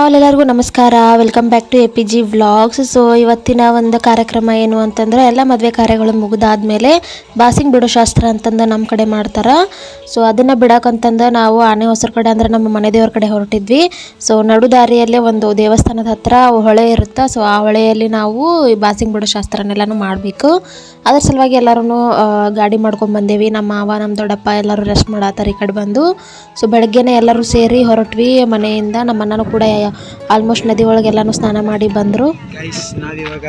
All ಎಲ್ಲರಿಗೂ ನಮಸ್ಕಾರ. Welcome back to APG vlogs. So ಇವತ್ತಿನ ಒಂದು ಕಾರ್ಯಕ್ರಮ ಏನು ಅಂತಂದ್ರೆ ಎಲ್ಲ ಮದುವೆ ಕಾರ್ಯಗಳು ಮುಗಿದಾದ್ಮೇಲೆ ಬಾಸಿಂಗ್ ಬಿಡೋ ಶಾಸ್ತ್ರ ಅಂತಂದು ನಮ್ಮ ಕಡೆ ಮಾಡ್ತಾರೆ. ಸೊ ಅದನ್ನು ಬಿಡೋಕಂತಂದು ನಾವು ಆನೆ ಹೊಸರ ಕಡೆ ಅಂದರೆ ನಮ್ಮ ಮನೆ ದೇವ್ರ ಕಡೆ ಹೊರಟಿದ್ವಿ. ಸೊ ನಡು ದಾರಿಯಲ್ಲೇ ಒಂದು ದೇವಸ್ಥಾನದ ಹತ್ರ ಹೊಳೆ ಇರುತ್ತೆ. ಸೊ ಆ ಹೊಳೆಯಲ್ಲಿ ನಾವು ಈ ಬಾಸಿಂಗ್ ಬಿಡೋ ಶಾಸ್ತ್ರನೆಲ್ಲನೂ ಮಾಡಬೇಕು. ಅದ್ರ ಸಲುವಾಗಿ ಎಲ್ಲರೂ ಗಾಡಿ ಮಾಡ್ಕೊಂಡು ಬಂದೇವಿ. ನಮ್ಮ ಮಾವ ನಮ್ಮ ದೊಡ್ಡಪ್ಪ ಎಲ್ಲರೂ ರೆಸ್ಟ್ ಮಾಡತ್ತಾರೆ ಈ ಕಡೆ ಬಂದು. ಸೊ ಬೆಳಗ್ಗೆನೇ ಎಲ್ಲರೂ ಸೇರಿ ಹೊರಟ್ವಿ ಮನೆಯಿಂದ. ನಮ್ಮ ಅಣ್ಣನೂ ಕೂಡ ಆಲ್ಮೋಸ್ಟ್ ನದಿ ಒಳಗೆ ಎಲ್ಲಾನು ಸ್ನಾನ ಮಾಡಿ ಬಂದರು. ಗೈಸ್, ನಾವಿವಾಗ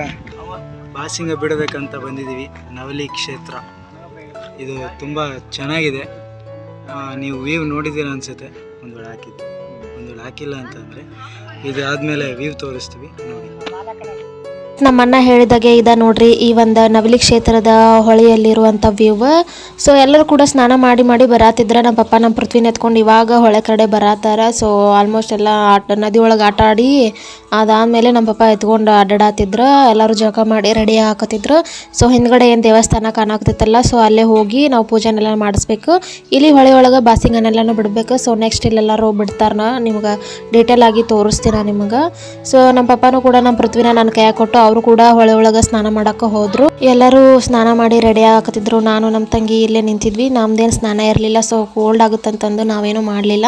ಬಾಸಿಂಗ ಬಿಡಬೇಕಂತ ಬಂದಿದ್ದೀವಿ. ನವಲಿ ಕ್ಷೇತ್ರ ಇದು ತುಂಬ ಚೆನ್ನಾಗಿದೆ. ನೀವು ವ್ಯೂ ನೋಡಿದ್ದೀರ ಅನಿಸುತ್ತೆ. ಒಂದು ವೇಳೆ ಹಾಕಿಲ್ಲ ಅಂತಂದರೆ ಇದು ಆದಮೇಲೆ ವ್ಯೂ ತೋರಿಸ್ತೀವಿ ನೋಡಿ. ನಮ್ಮಣ್ಣ ಹೇಳಿದಾಗೆ ಇದೆ ನೋಡ್ರಿ ಈ ಒಂದು ನವಲಿ ಕ್ಷೇತ್ರದ ಹೊಳೆಯಲ್ಲಿರುವಂಥ ವ್ಯೂ. ಸೊ ಎಲ್ಲರೂ ಕೂಡ ಸ್ನಾನ ಮಾಡಿ ಬರಾತಿದ್ರೆ ನಮ್ಮ ಪಪ್ಪ ನಮ್ಮ ಪೃಥ್ವಿನ ಎತ್ಕೊಂಡು ಇವಾಗ ಹೊಳೆ ಕಡೆ ಬರಾತಾರ. ಸೊ ಆಲ್ಮೋಸ್ಟ್ ಎಲ್ಲ ನದಿ ಒಳಗೆ ಆಟ ಆಡಿ ಅದಾದಮೇಲೆ ನಮ್ಮ ಪಪ್ಪ ಎತ್ಕೊಂಡು ಅಡ್ಡಾಡತ್ತಿದ್ರು. ಎಲ್ಲರೂ ಜಳಕ ಮಾಡಿ ರೆಡಿ ಹಾಕತ್ತಿದ್ರು. ಸೊ ಹಿಂದ್ಗಡೆ ಏನು ದೇವಸ್ಥಾನ ಕಾಣಾಕ್ತಿತ್ತಲ್ಲ, ಸೊ ಅಲ್ಲೇ ಹೋಗಿ ನಾವು ಪೂಜೆನೆಲ್ಲ ಮಾಡಿಸ್ಬೇಕು. ಇಲ್ಲಿ ಹೊಳೆ ಒಳಗೆ ಬಾಸಿಂಗನ್ನೆಲ್ಲನೂ ಬಿಡಬೇಕು. ಸೊ ನೆಕ್ಸ್ಟ್ ಇಲ್ಲೆಲ್ಲರೂ ಬಿಡ್ತಾರ, ನಿಮ್ಗೆ ಡೀಟೇಲ್ ಆಗಿ ತೋರಿಸ್ತೀನ ನಿಮಗೆ. ಸೊ ನಮ್ಮ ಪಪ್ಪನೂ ಕೂಡ ನಮ್ಮ ಪೃಥ್ವಿನ ನನ್ನ ಕೈಯಾಗ ಕೊಟ್ಟು ಅವರು ಕೂಡ ಹೊಳೆ ಒಳಗೆ ಸ್ನಾನ ಮಾಡಕ್ಕೆ ಹೋದ್ರು. ಎಲ್ಲರೂ ಸ್ನಾನ ಮಾಡಿ ರೆಡಿ ಆಗಕತ್ತಿದ್ರು. ನಾನು ನಮ್ಮ ತಂಗಿ ಇಲ್ಲೇ ನಿಂತಿದ್ವಿ. ನಮ್ದೇನು ಸ್ನಾನ ಇರಲಿಲ್ಲ. ಸೊ ಕೋಲ್ಡ್ ಆಗುತ್ತಂತಂದು ನಾವೇನು ಮಾಡಲಿಲ್ಲ.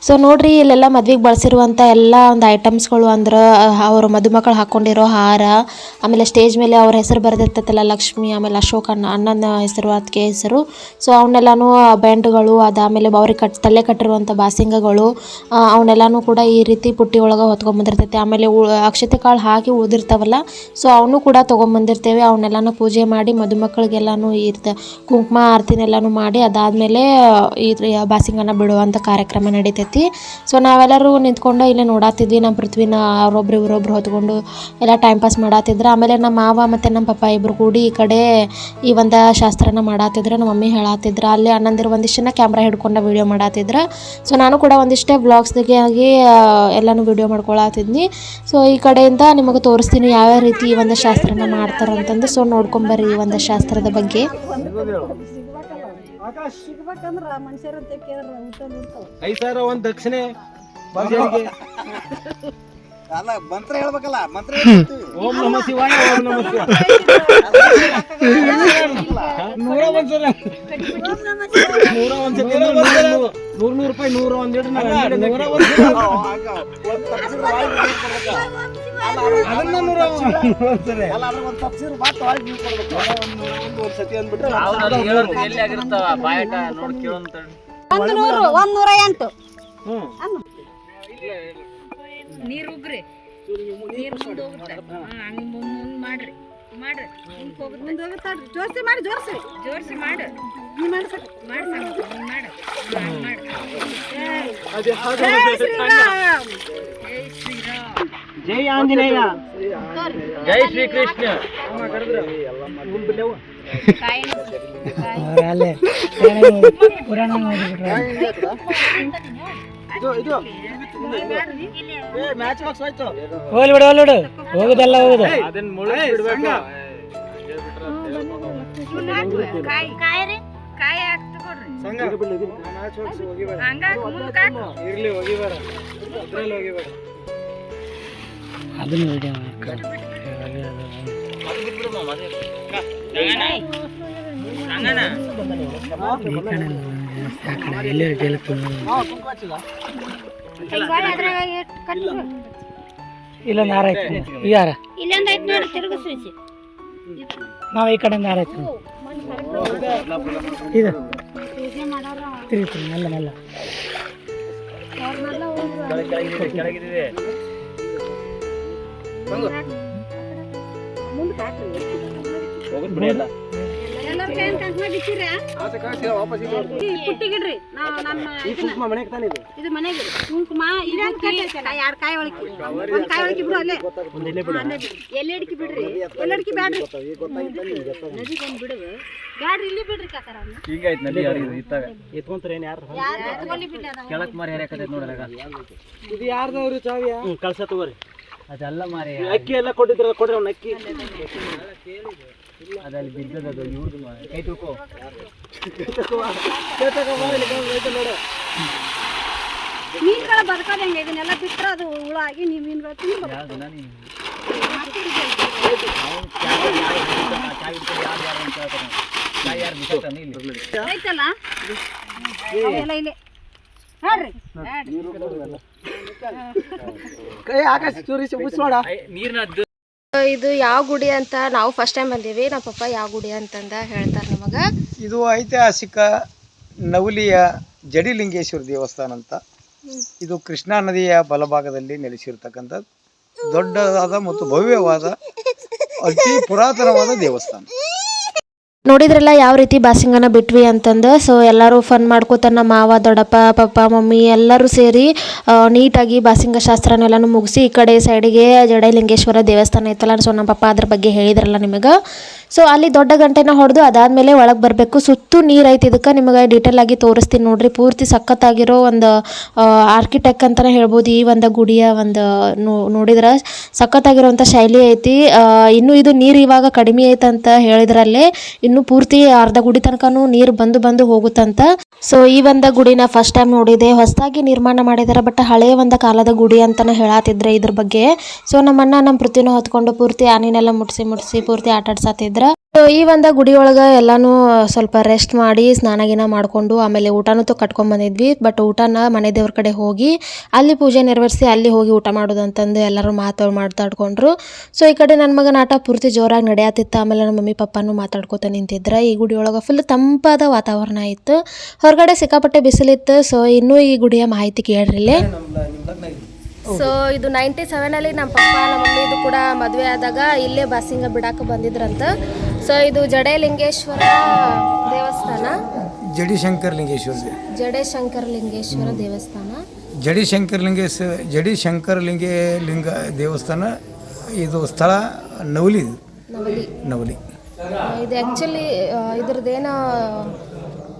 ಸೊ ನೋಡ್ರಿ ಇಲ್ಲೆಲ್ಲ ಮದ್ವೆಗೆ ಬಳಸಿರುವಂಥ ಎಲ್ಲ ಒಂದು ಐಟಮ್ಸ್ಗಳು ಅಂದ್ರೆ ಅವರು ಮದುಮಕ್ಕಳು ಹಾಕ್ಕೊಂಡಿರೋ ಹಾರ, ಆಮೇಲೆ ಸ್ಟೇಜ್ ಮೇಲೆ ಅವ್ರ ಹೆಸರು ಬರೆದಿರ್ತೈತಲ್ಲ ಲಕ್ಷ್ಮಿ, ಆಮೇಲೆ ಅಶೋಕ್ ಅಣ್ಣನ ಹೆಸರು, ಅದಕ್ಕೆ ಹೆಸರು. ಸೊ ಅವನ್ನೆಲ್ಲನೂ ಬ್ಯಾಂಡ್ಗಳು, ಅದಾದಮೇಲೆ ಅವ್ರಿಗೆ ತಲೆ ಕಟ್ಟಿರುವಂಥ ಬಾಸಿಂಗಗಳು, ಅವನ್ನೆಲ್ಲನೂ ಕೂಡ ಈ ರೀತಿ ಪುಟ್ಟಿ ಒಳಗೆ ಹೊತ್ಕೊಂಡ್ಬಂದಿರ್ತೈತೆ. ಆಮೇಲೆ ಅಕ್ಷತೆ ಕಾಳು ಹಾಕಿ ಉಳಿದಿರ್ತಾವಲ್ಲ, ಸೊ ಅವನು ಕೂಡ ತೊಗೊಂಬಂದಿರ್ತೇವೆ. ಅವನ್ನೆಲ್ಲನೂ ಪೂಜೆ ಮಾಡಿ ಮದುಮಕ್ಕಳಿಗೆಲ್ಲನೂ ಕುಂಕುಮ ಆರತಿನೆಲ್ಲನೂ ಮಾಡಿ ಅದಾದಮೇಲೆ ಈ ಬಾಸಿಂಗನ್ನು ಬಿಡುವಂಥ ಕಾರ್ಯಕ್ರಮ ನಡೀತೈತಿ. ಸೊ ನಾವೆಲ್ಲರೂ ನಿಂತ್ಕೊಂಡು ಇಲ್ಲೇ ನೋಡಾತಿದ್ವಿ. ನಮ್ಮ ಪೃಥ್ವಿನ ಅವರೊಬ್ರು ಇವರೊಬ್ರು ಹೊತ್ಕೊಂಡು ಎಲ್ಲ ಟೈಮ್ ಪಾಸ್ ಮಾಡಾತಿದ್ರು. ಆಮೇಲೆ ನಮ್ಮ ಮಾವ ಮತ್ತು ನಮ್ಮ ಪಪ್ಪ ಇಬ್ಬರು ಕೂಡಿ ಈ ಕಡೆ ಈ ಒಂದು ಶಾಸ್ತ್ರನ ಮಾಡಾತಿದ್ರು. ನಮ್ಮ ಮಮ್ಮಿ ಹೇಳಾತಿದ್ರು. ಅಲ್ಲಿ ಅಣ್ಣಂದಿರು ಒಂದಿಷ್ಟನ್ನ ಕ್ಯಾಮ್ರಾ ಹಿಡ್ಕೊಂಡು ವೀಡಿಯೋ ಮಾಡಾತಿದ್ರು. ಸೊ ನಾನು ಕೂಡ ಒಂದಿಷ್ಟೇ ಬ್ಲಾಗ್ಸ್ದಾಗೆ ಆಗಿ ಎಲ್ಲನೂ ವೀಡಿಯೋ ಮಾಡ್ಕೊಳತಿದ್ನಿ. ಸೊ ಈ ಕಡೆಯಿಂದ ನಿಮಗೆ ತೋರಿಸ್ತೀನಿ ಯಾವ್ಯಾವ ರೀತಿ ಈ ಒಂದು ಶಾಸ್ತ್ರನ ಮಾಡ್ತಾರಂತಂದು. ಸೊ ನೋಡ್ಕೊಂಬರ್ರಿ ಈ ಒಂದು ಶಾಸ್ತ್ರದ ಬಗ್ಗೆ. ದಕ್ಷಿಣೆ ಮಂತ್ರ ಹೇಳ್ಬೇಕಲ್ಲ, ಮಂತ್ರ ಓಂ ನಮಃ ಶಿವಾಯ, ಓಂ ನಮಃ ಶಿವಾಯ. ನೂರು ರೂಪಾಯಿ 101 ನೀರು ಉಗ್ರಿ, ನೀರು ಮುಂದೆ ಹೋಗುತ್ತೆ. ಹಂಗೆ ಮುಂದೆ ಮಾಡ್ರಿ ಮಾಡ್ರಿ, ಮುಂದೆ ಹೋಗುತ್ತೆ. ಜೋರ್ಸಿ ಮಾಡಿ, ಜೋರ್ಸಿ ಮಾಡು, ನೀ ಮಾಡಿ ಮಾಡು. ಜೈ ಶ್ರೀರಾಮ್, ಜೈ ಶ್ರೀರಾಮ್, ಜೈ ಆಂಜನೇಯ, ಜೈ ಶ್ರೀ ಕೃಷ್ಣ. ಹೋಗುದಲ್ಲ ಹೋಗುದು ಇಲ್ಲೊಂದು ಹಾರ ಐತಿ. ಈ ಹಾರ ನಾವು ಈ ಕಡೆಯಿಂದ ಹಾರ ಐತಿ. ಇದು ತಿರುಗಿ ಮೆಲ್ಲ ಮೆಲ್ಲ ಪುಟ್ಟಿಗಿಡ್ರಿ. ಇದು ಮನೆಗೆ ಕುಂಕುಮ, ಎರಡು ಕಾಯಿ ಒಳಕಿ, ಒಂದು ಕಾಯಿ ಒಳಕಿ ಬಿಡು. ಅಲ್ಲೇ ಎಲ್ಲೆಡ್ಕಿ ಬಿಡ್ರಿ, ಎಲ್ಲೆಡ್ಕಿ ಬ್ಯಾಡ್ರಿ, ನದಿ ಬಂದು ಬಿಡು ಬ್ಯಾಡ್ರಿ, ಇಲ್ಲಿ ಬಿಡ್ರಿ ಕಾಕಾರ. ಹಿಂಗೈತ್ ನದಿ ಎತ್ಕೊಂತಾರೆ ಕೆಳಕ್ ಮಾರಿ ಹರಿಯಾಕತೈತಿ ನೋಡ್ರಾಗ. ಇದು ಯಾರ್ದವ್ರು ಚಾವಿ? ಕಳ್ಸ ತಗೋರಿ. ಅದೆಲ್ಲ ಮಾರಿ ಅಕ್ಕಿ ಎಲ್ಲ ಕೊಟ್ಟಿದ್ರಲ್ಲ, ಕೊಡ್ರಿ ಅವ್ನ ಅಕ್ಕಿ. ಅದಲ್ಲಿ ಬಿದ್ದದ ಇವ್ರದ್ದು ಕೈ ತುಳ್ಕೋ ನೋಡ. ಮೀನುಗಳ ಬದುಕೋದು ಹೆಂಗೆ ಇದನ್ನೆಲ್ಲ ಬಿಟ್ಟರೆ ಅದು ಹುಳ ಆಗಿ ನೀವು ಮೀನುಗಳು ತಿಂದು ಆಯ್ತಲ್ಲ ಅವೆಲ್ಲ ಇಲ್ಲೇ ನೋಡ್ರಿ ಇದು ಯಾವ ಗುಡಿ ಅಂತ ನಾವು ಫಸ್ಟ್ ಟೈಮ್ ಬಂದೀವಿ. ನಮ್ಮ ಪಪ್ಪ ಯಾವ ಗುಡಿ ಅಂತಂದ ಹೇಳ್ತಾರೆ ನಿಮಗೆ. ಇದು ಐತಿಹಾಸಿಕ ನವಲಿಯ ಜಡಿಲಿಂಗೇಶ್ವರ ದೇವಸ್ಥಾನ ಅಂತ. ಇದು ಕೃಷ್ಣಾ ನದಿಯ ಬಲಭಾಗದಲ್ಲಿ ನೆಲೆಸಿರ್ತಕ್ಕಂಥ ದೊಡ್ಡದಾದ ಮತ್ತು ಭವ್ಯವಾದ ಅತಿ ಪುರಾತನವಾದ ದೇವಸ್ಥಾನ. ನೋಡಿದ್ರಲ್ಲ ಯಾವ ರೀತಿ ಬಾಸಿಂಗನ ಬಿಟ್ವಿ ಅಂತಂದು. ಸೊ ಎಲ್ಲರೂ ಫನ್ ಮಾಡ್ಕೋತ ನಮ್ಮ ಮಾವ, ದೊಡ್ಡಪ್ಪ, ಪಪ್ಪ, ಮಮ್ಮಿ ಎಲ್ಲರೂ ಸೇರಿ ನೀಟಾಗಿ ಬಾಸಿಂಗ ಶಾಸ್ತ್ರನೆಲ್ಲನೂ ಮುಗಿಸಿ ಈ ಕಡೆ ಸೈಡಿಗೆ ಜಡಲಿಂಗೇಶ್ವರ ದೇವಸ್ಥಾನ ಐತಲ್ಲ. ಸೊ ನಮ್ಮ ಪಪ್ಪ ಅದ್ರ ಬಗ್ಗೆ ಹೇಳಿದ್ರಲ್ಲ ನಿಮಗೆ. ಸೊ ಅಲ್ಲಿ ದೊಡ್ಡ ಗಂಟೆನ ಹೊಡೆದು ಅದಾದಮೇಲೆ ಒಳಗೆ ಬರಬೇಕು. ಸುತ್ತು ನೀರು ಐತಿ. ಇದಕ್ಕೆ ನಿಮಗೆ ಡೀಟೇಲ್ ಆಗಿ ತೋರಿಸ್ತೀನಿ ನೋಡ್ರಿ. ಪೂರ್ತಿ ಸಖತ್ತಾಗಿರೋ ಒಂದು ಆರ್ಕಿಟೆಕ್ಟ್ ಅಂತಲೇ ಹೇಳ್ಬೋದು. ಈ ಒಂದು ಗುಡಿಯ ಒಂದು ನೋಡಿದ್ರೆ ಸಖತ್ತಾಗಿರೋವಂಥ ಶೈಲಿ ಐತಿ. ಇನ್ನು ಇದು ನೀರು ಇವಾಗ ಕಡಿಮೆ ಐತಂತ ಹೇಳಿದ್ರಲ್ಲೇ ಇನ್ನು ಪೂರ್ತಿ ಅರ್ಧ ಗುಡಿ ತನಕನೂ ನೀರು ಬಂದು ಹೋಗುತ್ತಂತ. ಸೊ ಈ ಒಂದು ಗುಡಿನ ಫಸ್ಟ್ ಟೈಮ್ ನೋಡಿದೆ. ಹೊಸದಾಗಿ ನಿರ್ಮಾಣ ಮಾಡಿದಾರೆ, ಬಟ್ ಹಳೆಯ ಒಂದು ಕಾಲದ ಗುಡಿ ಅಂತಾನೆ ಹೇಳತ್ತಿದ್ರೆ ಇದ್ರ ಬಗ್ಗೆ. ಸೊ ನಮ್ಮನ್ನ ನಮ್ಮ ಪೃಥ್ವಿನ ಹೊತ್ಕೊಂಡು ಪೂರ್ತಿ ಆನಿನೆಲ್ಲ ಮುಟ್ಸಿ ಪೂರ್ತಿ ಆಟ ಆಡ್ಸತ್ತಿದ್ರ. ಸೊ ಈ ಒಂದು ಗುಡಿ ಒಳಗೆ ಎಲ್ಲಾನು ಸ್ವಲ್ಪ ರೆಸ್ಟ್ ಮಾಡಿ ಸ್ನಾನ ಮಾಡ್ಕೊಂಡು ಆಮೇಲೆ ಊಟನೂ ಕಟ್ಕೊಂಡ್ ಬಂದಿದ್ವಿ. ಬಟ್ ಊಟನ ಮನೆ ದೇವ್ರ ಕಡೆ ಹೋಗಿ ಅಲ್ಲಿ ಪೂಜೆ ನೆರವೇರಿಸಿ ಅಲ್ಲಿ ಹೋಗಿ ಊಟ ಮಾಡೋದು ಅಂತಂದು ಎಲ್ಲರೂ ಮಾತಾಡ್ಕೊಂಡ್ರು. ಸೊ ಈ ಕಡೆ ನನ್ನ ಮಗನ ಆಟ ಪೂರ್ತಿ ಜೋರಾಗಿ ನಡೆಯತ್ತಿತ್ತು. ಆಮೇಲೆ ನಮ್ಮ ಮಮ್ಮಿ ಪಪ್ಪನೂ ಮಾತಾಡ್ಕೊತ ನಿಂತಿದ್ರ. ಈ ಗುಡಿ ಒಳಗೆ ಫುಲ್ ತಂಪಾದ ವಾತಾವರಣ ಇತ್ತು. ಹೊರಗಡೆ ಸಿಕ್ಕಾಪಟ್ಟೆ ಬಿಸಿಲಿತ್ತು. ಸೊ ಇನ್ನೂ ಈ ಗುಡಿಯ ಮಾಹಿತಿ ಕೇಳ್ರಿಲ್ಲೇ. ಸೊ ಇದು 97 ನಮ್ಮ ಪಪ್ಪ ನಮ್ಮ ಮಮ್ಮಿದು ಕೂಡ ಮದುವೆ ಆದಾಗ ಇಲ್ಲೇ ಬಾಸಿಂಗ ಬಿಡಾಕ ಬಂದಿದ್ರಂತ. ಸೊ ಇದು ಜಡಲಿಂಗೇಶ್ವರ ದೇವಸ್ಥಾನ. ಜಡಿಶಂಕರ ಲಿಂಗೇಶ್ವರ ದೇವಸ್ಥಾನ. ಜಡಿಶಂಕರ ಲಿಂಗ ದೇವಸ್ಥಾನ. ಇದು ಸ್ಥಳ ನವಲಿ. ಇದು ಆ್ಯಕ್ಚುಲಿ ಇದ್ರದ್ದೇನೋ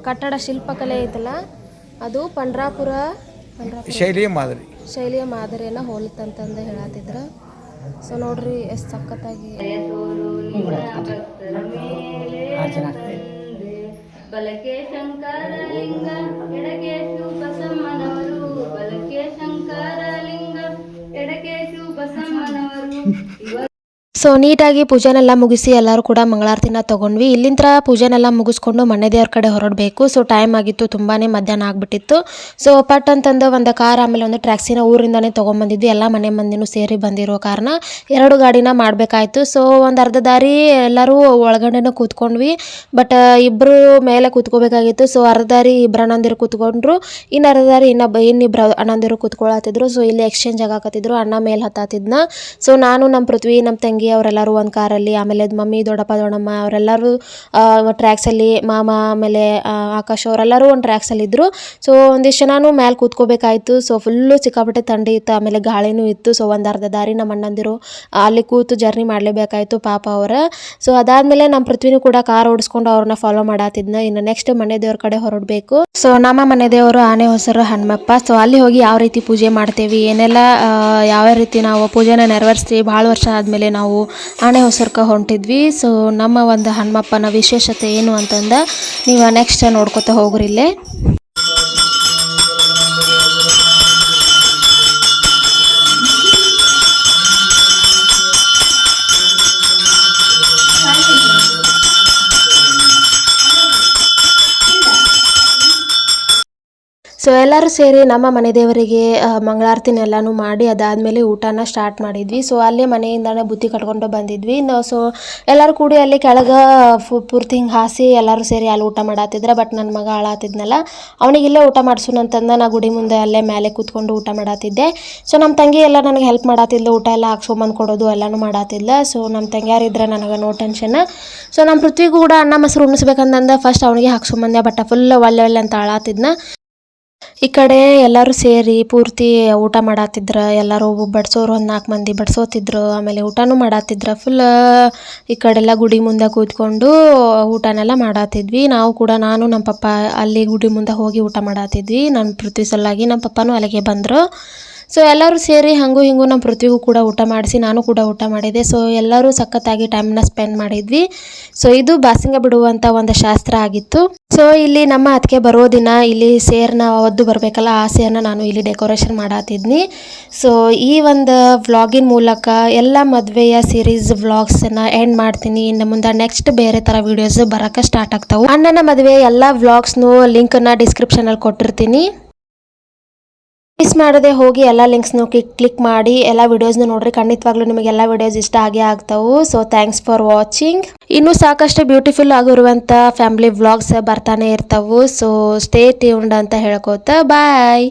ಕಟ್ಟಡ ಶಿಲ್ಪಕಲೆ ಐತಲ್ಲ, ಅದು ಪಂಡ್ರಾಪುರ ಶೈಲಿಯ ಮಾದರಿಯನ್ನು ಹೋಲುತ್ತಂತಂದು ಹೇಳತ್ತಿದ್ರು. ಸೊ ನೋಡ್ರಿ ಎಷ್ಟು ಸಖತ್ತಾಗಿ. ಬಲಕೆ ಶಂಕರಲಿಂಗ ಎಡಕೆ ಬಸಮ್ಮನವರು, ಬಲಕೆ ಶಂಕರಲಿಂಗ ಎಡಕೆ ಬಸಮ್ಮನವರು. ಸೊ ನೀಟಾಗಿ ಪೂಜೆನೆಲ್ಲ ಮುಗಿಸಿ ಎಲ್ಲರೂ ಕೂಡ ಮಂಗಳಾರತಿನ ತೊಗೊಂಡ್ವಿ. ಇಲ್ಲಿಂದ ಪೂಜೆನೆಲ್ಲ ಮುಗಿಸ್ಕೊಂಡು ಮನೆ ದೇವ್ರ ಕಡೆ ಹೊರಡಬೇಕು. ಸೊ ಟೈಮ್ ಆಗಿತ್ತು, ತುಂಬಾ ಮಧ್ಯಾಹ್ನ ಆಗಿಬಿಟ್ಟಿತ್ತು. ಸೊ ಪಟ್ ಅಂತಂದು ಒಂದು ಕಾರ್ ಆಮೇಲೆ ಒಂದು ಟ್ಯಾಕ್ಸಿನ ಊರಿಂದನೇ ತೊಗೊಂಬಂದಿದ್ವಿ. ಎಲ್ಲ ಮನೆ ಮಂದಿನೂ ಸೇರಿ ಬಂದಿರೋ ಕಾರಣ 2 ಗಾಡಿನ ಮಾಡಬೇಕಾಯ್ತು. ಸೊ ಒಂದು ಅರ್ಧ ದಾರಿ ಎಲ್ಲರೂ ಒಳಗಡೆನೂ ಕೂತ್ಕೊಂಡ್ವಿ. ಬಟ್ ಇಬ್ಬರು ಮೇಲೆ ಕೂತ್ಕೋಬೇಕಾಗಿತ್ತು. ಸೊ ಅರ್ಧ ದಾರಿ ಇಬ್ಬರು ಅಣ್ಣಂದಿರು ಕೂತ್ಕೊಂಡ್ರು, ಇನ್ನು ಅರ್ಧ ದಾರಿ ಇನ್ನಿಬ್ಬರು ಅಣ್ಣಂದಿರು ಕೂತ್ಕೊಳತ್ತಿದ್ರು. ಸೊ ಇಲ್ಲಿ ಎಕ್ಸ್ಚೇಂಜ್ ಆಗಾಕತ್ತಿದ್ರು. ಅಣ್ಣ ಮೇಲೆ ಹತ್ತಾತಿದ್ನ. ಸೊ ನಾನು, ನಮ್ಮ ಪೃಥ್ವಿ, ನಮ್ಮ ತಂಗಿ ಅವರೆಲ್ಲರೂ ಒಂದು ಕಾರಲ್ಲಿ, ಆಮೇಲೆ ಮಮ್ಮಿ, ದೊಡ್ಡಪ್ಪ, ದೊಡ್ಡಮ್ಮ ಅವರೆಲ್ಲರೂ ಟ್ರ್ಯಾಕ್ಸಲ್ಲಿ, ಮಾಮ ಆಮೇಲೆ ಆಕಾಶ್ ಅವರೆಲ್ಲರೂ ಒಂದು ಟ್ರ್ಯಾಕ್ಸಲ್ಲಿ ಇದ್ದರು. ಸೊ ಒಂದಿಷ್ಟು ಜನನೂ ಮೇಲೆ ಕೂತ್ಕೋಬೇಕಾಯ್ತು. ಸೊ ಫುಲ್ಲು ಸಿಕ್ಕಾಪಟ್ಟೆ ಥಂಡಿ ಇತ್ತು, ಆಮೇಲೆ ಗಾಳಿನೂ ಇತ್ತು. ಸೊ ಒಂದು ಅರ್ಧ ದಾರಿ ನಮ್ಮ ಅಣ್ಣಂದಿರು ಅಲ್ಲಿ ಕೂತು ಜರ್ನಿ ಮಾಡಲೇಬೇಕಾಯ್ತು ಪಾಪ ಅವರ. ಸೊ ಅದಾದಮೇಲೆ ನಮ್ಮ ಪೃಥ್ವಿನೂ ಕೂಡ ಕಾರ್ ಓಡಿಸ್ಕೊಂಡು ಅವ್ರನ್ನ ಫಾಲೋ ಮಾಡತ್ತಿದ್ನ. ಇನ್ನು ನೆಕ್ಸ್ಟ್ ಮನೆ ದೇವ್ರ ಕಡೆ ಹೊರಡಬೇಕು. ಸೊ ನಮ್ಮ ಮನೆ ದೇವರು ಆನೆ ಹೊಸರು ಹನುಮಪ್ಪ. ಸೊ ಅಲ್ಲಿ ಹೋಗಿ ಯಾವ ರೀತಿ ಪೂಜೆ ಮಾಡ್ತೇವೆ, ಏನೆಲ್ಲ ಯಾವ ರೀತಿ ನಾವು ಪೂಜೆನ ನೆರವೇರಿಸ್ತೀವಿ. ಭಾಳ ವರ್ಷ ಆದಮೇಲೆ ನಾವು ಆನೆ ಹೊಸರ್ಕ ಹೊಂಟಿದ್ವಿ. ಸೊ ನಮ್ಮ ಒಂದು ಹನುಮಪ್ಪನ ವಿಶೇಷತೆ ಏನು ಅಂತಂದ ನೀವು ನೆಕ್ಸ್ಟ್ ನೋಡ್ಕೊತ ಹೋಗ್ರಿ ಇಲ್ಲೇ. ಸೊ ಎಲ್ಲರೂ ಸೇರಿ ನಮ್ಮ ಮನೆ ದೇವರಿಗೆ ಮಂಗಳಾರತಿನೆಲ್ಲನೂ ಮಾಡಿ ಅದಾದಮೇಲೆ ಊಟನ ಸ್ಟಾರ್ಟ್ ಮಾಡಿದ್ವಿ. ಸೊ ಅಲ್ಲೇ ಮನೆಯಿಂದನೇ ಬುತ್ತಿ ಕಟ್ಕೊಂಡು ಬಂದಿದ್ವಿ ನಾವು. ಸೊ ಎಲ್ಲರೂ ಕೂಡಿ ಅಲ್ಲಿ ಕೆಳಗೆ ಪೂರ್ತಿ ಹಿಂಗೆ ಹಾಸಿ ಎಲ್ಲರೂ ಸೇರಿ ಅಲ್ಲಿ ಊಟ ಮಾಡತ್ತಿದ್ರೆ. ಬಟ್ ನನ್ನ ಮಗ ಅಳಾತಿದ್ನಲ್ಲ, ಅವನಿಗಿಲ್ಲೇ ಊಟ ಮಾಡಿಸೋಣ ಅಂತಂದು ನಾ ಗುಡಿ ಮುಂದೆ ಅಲ್ಲೇ ಮೇಲೆ ಕೂತ್ಕೊಂಡು ಊಟ ಮಾಡತ್ತಿದ್ದೆ. ಸೊ ನಮ್ಮ ತಂಗಿ ಎಲ್ಲ ನನಗೆ ಹೆಲ್ಪ್ ಮಾಡತ್ತಿದ್ಲು, ಊಟ ಎಲ್ಲ ಹಾಕ್ಸ್ಕೊಂಬಂದು ಕೊಡೋದು ಎಲ್ಲನೂ ಮಾಡತ್ತಿದ್ಲ. ಸೊ ನಮ್ಮ ತಂಗಿಯಾರಿದ್ರೆ ನನಗೆ ನೋ ಟೆನ್ಷನ್. ಸೊ ನಮ್ಮ ಪೃಥ್ವಿಗೂ ಕೂಡ ಅನ್ನ ಮೊಸರು ಉಣಿಸ್ಬೇಕಂತಂದ ಫಸ್ಟ್ ಅವನಿಗೆ ಹಾಕ್ಸ್ಕೊಂಬಂದೆ. ಬಟ್ ಫುಲ್ ಒಳ್ಳೆ ಅಂತ ಅಳಾತಿದ್ನ. ಈ ಕಡೆ ಎಲ್ಲರೂ ಸೇರಿ ಪೂರ್ತಿ ಊಟ ಮಾಡತ್ತಿದ್ರು. ಎಲ್ಲರೂ ಬಡಿಸೋರು ಒಂದು 4 ಮಂದಿ ಬಡಿಸೋತಿದ್ರು, ಆಮೇಲೆ ಊಟನೂ ಮಾಡತ್ತಿದ್ರು. ಫುಲ್ ಈ ಕಡೆಲ್ಲ ಗುಡಿ ಮುಂದೆ ಕೂತ್ಕೊಂಡು ಊಟನೆಲ್ಲ ಮಾಡತ್ತಿದ್ವಿ. ನಾವು ಕೂಡ, ನಾನು ನಮ್ಮ ಪಪ್ಪ ಅಲ್ಲಿ ಗುಡಿ ಮುಂದೆ ಹೋಗಿ ಊಟ ಮಾಡತ್ತಿದ್ವಿ. ನನ್ನ ಪೃಥ್ವಿ ಸಲುವಾಗಿ ನಮ್ಮ ಪಪ್ಪನೂ ಅಲ್ಲಿಗೆ ಬಂದರು. ಸೊ ಎಲ್ಲರೂ ಸೇರಿ ಹಂಗೂ ಹಿಂಗೂ ನಮ್ಮ ಪೃಥ್ವಿಗೂ ಕೂಡ ಊಟ ಮಾಡಿಸಿ ನಾನು ಕೂಡ ಊಟ ಮಾಡಿದೆ. ಸೊ ಎಲ್ಲರೂ ಸಖತ್ತಾಗಿ ಟೈಮ್ನ ಸ್ಪೆಂಡ್ ಮಾಡಿದ್ವಿ. ಸೊ ಇದು ಬಾಸಿಂಗ ಬಿಡುವಂಥ ಒಂದು ಶಾಸ್ತ್ರ ಆಗಿತ್ತು. ಸೊ ಇಲ್ಲಿ ನಮ್ಮ ಅದಕ್ಕೆ ಬರೋ ದಿನ ಇಲ್ಲಿ ಸೇರ್ನ ಒದ್ದು ಬರಬೇಕಲ್ಲ, ಆ ಸೇರ್ನ ನಾನು ಇಲ್ಲಿ ಡೆಕೋರೇಷನ್ ಮಾಡತ್ತಿದ್ನಿ. ಸೊ ಈ ಒಂದು ವ್ಲಾಗಿನ ಮೂಲಕ ಎಲ್ಲ ಮದುವೆಯ ಸೀರೀಸ್ ವ್ಲಾಗ್ಸನ್ನು ಎಂಡ್ ಮಾಡ್ತೀನಿ. ಇನ್ನು ಮುಂದೆ ನೆಕ್ಸ್ಟ್ ಬೇರೆ ಥರ ವೀಡಿಯೋಸ್ ಬರೋಕ್ಕೆ ಸ್ಟಾರ್ಟ್ ಆಗ್ತಾವೆ. ಅಣ್ಣನ ಮದುವೆ ಎಲ್ಲ ವ್ಲಾಗ್ಸ್ನು ಲಿಂಕನ್ನು ಡಿಸ್ಕ್ರಿಪ್ಷನಲ್ಲಿ ಕೊಟ್ಟಿರ್ತೀನಿ. ಮಿಸ್ ಮಾಡದೆ ಹೋಗಿ ಎಲ್ಲ ಲಿಂಕ್ಸ್ನು ಕ್ಲಿಕ್ ಮಾಡಿ ಎಲ್ಲ ವಿಡಿಯೋಸ್ನ ನೋಡ್ರಿ. ಖಂಡಿತವಾಗ್ಲೂ ನಿಮಗೆ ಎಲ್ಲ ವಿಡಿಯೋಸ್ ಇಷ್ಟ ಆಗೇ ಆಗ್ತಾವು. So thanks for watching. ಇನ್ನೂ ಸಾಕಷ್ಟು ಬ್ಯೂಟಿಫುಲ್ ಆಗಿರುವಂಥ ಫ್ಯಾಮಿಲಿ ವ್ಲಾಗ್ಸ್ ಬರ್ತಾನೆ ಇರ್ತಾವು. ಸೊ ಸ್ಟೇ ಟ್ಯೂನ್ಡ್ ಅಂತ ಹೇಳ್ಕೋತ ಬಾಯ್.